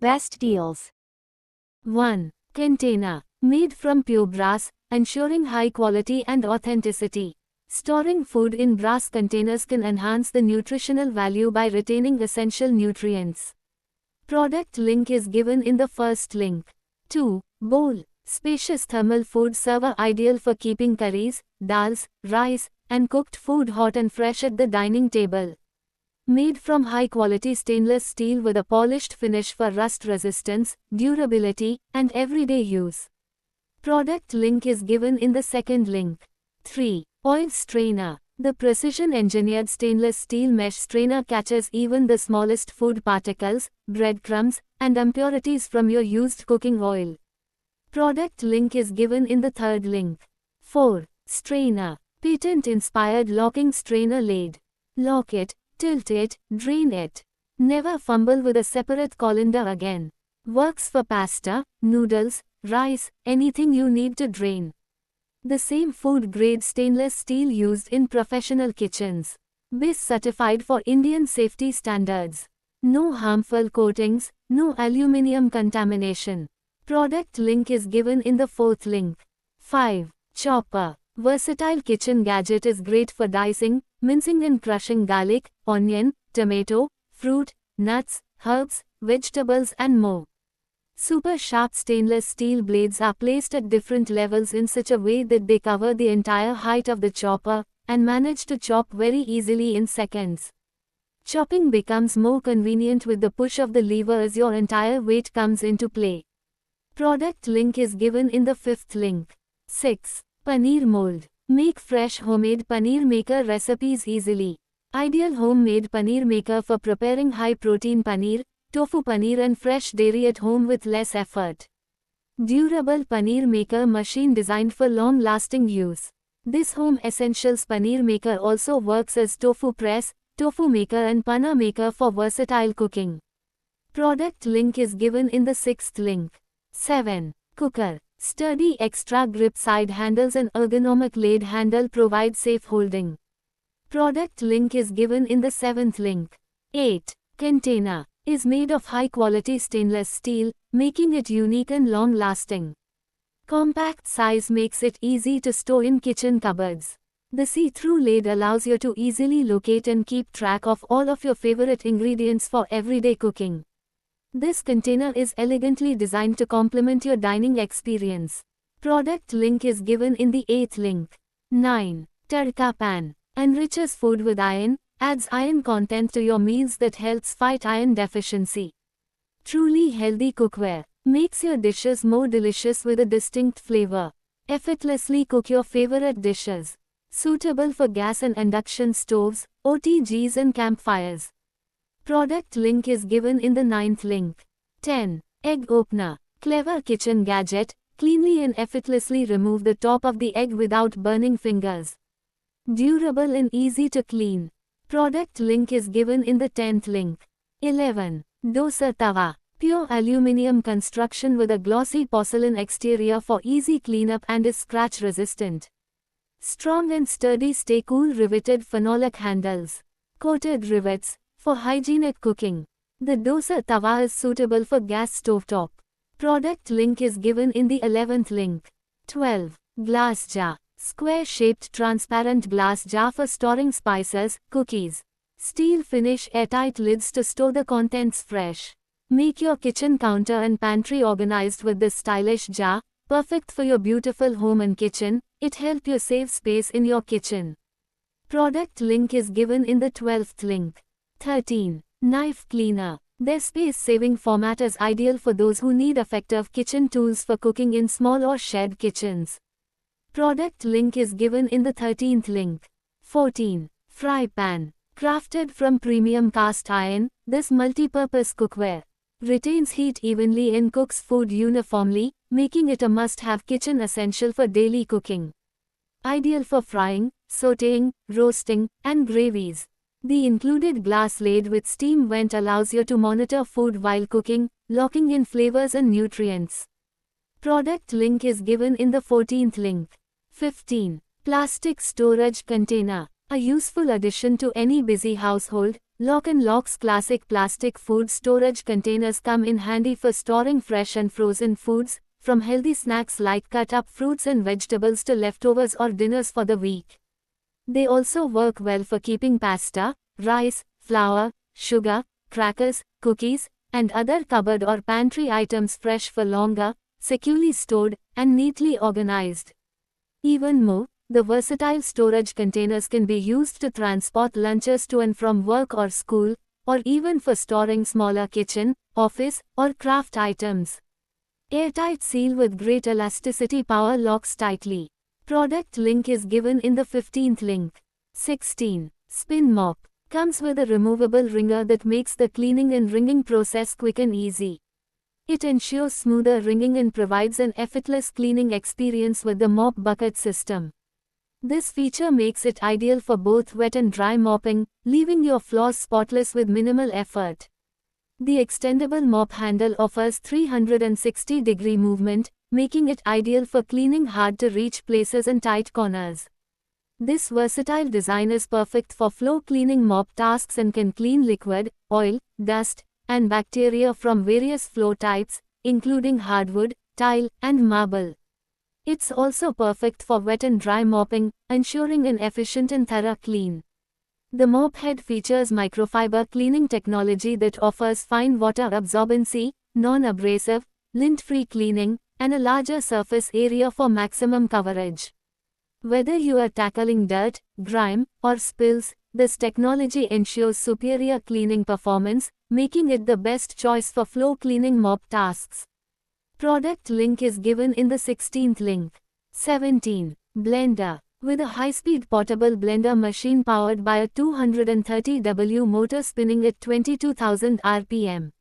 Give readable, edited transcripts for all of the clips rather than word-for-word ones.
Best deals. 1. Container. Made from pure brass, ensuring high quality and authenticity. Storing food in brass containers can enhance the nutritional value by retaining essential nutrients. Product link is given in the first link. 2. Bowl. Spacious thermal food server ideal for keeping curries, dals, rice, and cooked food hot and fresh at the dining table. Made from high-quality stainless steel with a polished finish for rust resistance, durability, and everyday use. Product link is given in the second link. 3. Oil strainer. The precision-engineered stainless steel mesh strainer catches even the smallest food particles, breadcrumbs, and impurities from your used cooking oil. Product link is given in the third link. 4. Strainer. Patent-inspired locking strainer lid. Lock it, tilt it, drain it. Never fumble with a separate colander again. Works for pasta, noodles, rice, anything you need to drain. The same food-grade stainless steel used in professional kitchens. BIS certified for Indian safety standards. No harmful coatings, no aluminium contamination. Product link is given in the fourth link. 5. Chopper. Versatile kitchen gadget is great for dicing, mincing and crushing garlic, onion, tomato, fruit, nuts, herbs, vegetables and more. Super sharp stainless steel blades are placed at different levels in such a way that they cover the entire height of the chopper, and manage to chop very easily in seconds. Chopping becomes more convenient with the push of the lever as your entire weight comes into play. Product link is given in the fifth link. 6. Paneer mold. Make fresh homemade paneer maker recipes easily. Ideal homemade paneer maker for preparing high-protein paneer, tofu paneer and fresh dairy at home with less effort. Durable paneer maker machine designed for long-lasting use. This home essentials paneer maker also works as tofu press, tofu maker and panna maker for versatile cooking. Product link is given in the sixth link. 7. Cooker. Sturdy extra grip side handles and ergonomic blade handle provide safe holding. Product link is given in the seventh link. 8. Container. Is made of high-quality stainless steel, making it unique and long-lasting. Compact size makes it easy to store in kitchen cupboards. The see-through lid allows you to easily locate and keep track of all of your favorite ingredients for everyday cooking. This container is elegantly designed to complement your dining experience. Product link is given in the 8th link. 9. Tadka pan. Enriches food with iron, adds iron content to your meals that helps fight iron deficiency. Truly healthy cookware. Makes your dishes more delicious with a distinct flavor. Effortlessly cook your favorite dishes. Suitable for gas and induction stoves, OTGs and campfires. Product link is given in the 9th link. 10. Egg opener. Clever kitchen gadget, cleanly and effortlessly remove the top of the egg without burning fingers. Durable and easy to clean. Product link is given in the 10th link. 11. Dosa tawa. Pure aluminium construction with a glossy porcelain exterior for easy cleanup and is scratch resistant. Strong and sturdy stay cool riveted phenolic handles. Coated rivets. For hygienic cooking. The dosa tawa is suitable for gas stovetop. Product link is given in the 11th link. 12. Glass jar. Square-shaped transparent glass jar for storing spices, cookies. Steel finish airtight lids to store the contents fresh. Make your kitchen counter and pantry organized with this stylish jar, perfect for your beautiful home and kitchen. It helps you save space in your kitchen. Product link is given in the 12th link. 13. Knife cleaner. Their space-saving format is ideal for those who need effective kitchen tools for cooking in small or shared kitchens. Product link is given in the 13th link. 14. Fry pan. Crafted from premium cast iron, this multi-purpose cookware retains heat evenly and cooks food uniformly, making it a must-have kitchen essential for daily cooking. Ideal for frying, sautéing, roasting, and gravies. The included glass lid with steam vent allows you to monitor food while cooking, locking in flavors and nutrients. Product link is given in the 14th link. 15. Plastic storage container. A useful addition to any busy household, Lock and Lock's classic plastic food storage containers come in handy for storing fresh and frozen foods, from healthy snacks like cut-up fruits and vegetables to leftovers or dinners for the week. They also work well for keeping pasta, rice, flour, sugar, crackers, cookies, and other cupboard or pantry items fresh for longer, securely stored, and neatly organized. Even more, the versatile storage containers can be used to transport lunches to and from work or school, or even for storing smaller kitchen, office, or craft items. Airtight seal with great elasticity, power locks tightly. Product link is given in the 15th link. 16. Spin Mop. Comes with a removable wringer that makes the cleaning and wringing process quick and easy. It ensures smoother wringing and provides an effortless cleaning experience with the mop bucket system. This feature makes it ideal for both wet and dry mopping, leaving your floors spotless with minimal effort. The extendable mop handle offers 360-degree movement, making it ideal for cleaning hard-to-reach places and tight corners. This versatile design is perfect for floor cleaning mop tasks and can clean liquid, oil, dust, and bacteria from various floor types, including hardwood, tile, and marble. It's also perfect for wet and dry mopping, ensuring an efficient and thorough clean. The mop head features microfiber cleaning technology that offers fine water absorbency, non-abrasive, lint-free cleaning, and a larger surface area for maximum coverage. Whether you are tackling dirt, grime, or spills, this technology ensures superior cleaning performance, making it the best choice for floor cleaning mop tasks. Product link is given in the 16th link. 17. Blender. With a high-speed portable blender machine powered by a 230W motor spinning at 22,000 RPM.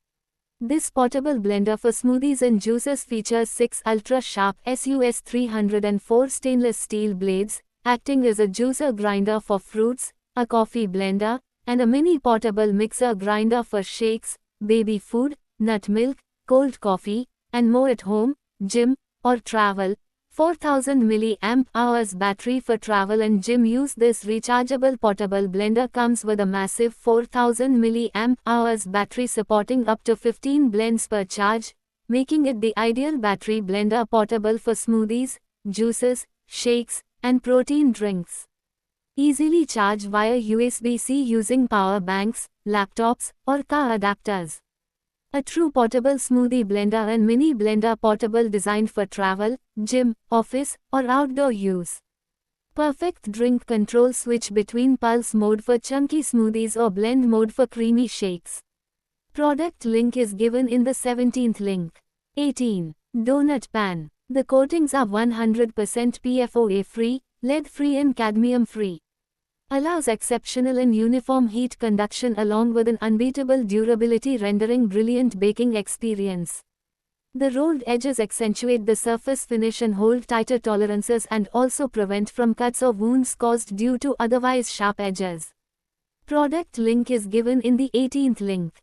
This portable blender for smoothies and juices features 6 ultra-sharp SUS 304 stainless steel blades, acting as a juicer grinder for fruits, a coffee blender, and a mini portable mixer grinder for shakes, baby food, nut milk, cold coffee, and more at home, gym, or travel. 4000 mAh battery for travel and gym use. This rechargeable portable blender comes with a massive 4000 mAh battery supporting up to 15 blends per charge, making it the ideal battery blender portable for smoothies, juices, shakes, and protein drinks. Easily charge via USB-C using power banks, laptops, or car adapters. A true portable smoothie blender and mini blender portable designed for travel, gym, office, or outdoor use. Perfect drink control switch between pulse mode for chunky smoothies or blend mode for creamy shakes. Product link is given in the 17th link. 18. Donut Pan. The coatings are 100% PFOA free, lead free and cadmium free. Allows exceptional and uniform heat conduction along with an unbeatable durability, rendering brilliant baking experience. The rolled edges accentuate the surface finish and hold tighter tolerances and also prevent from cuts or wounds caused due to otherwise sharp edges. Product link is given in the 18th link.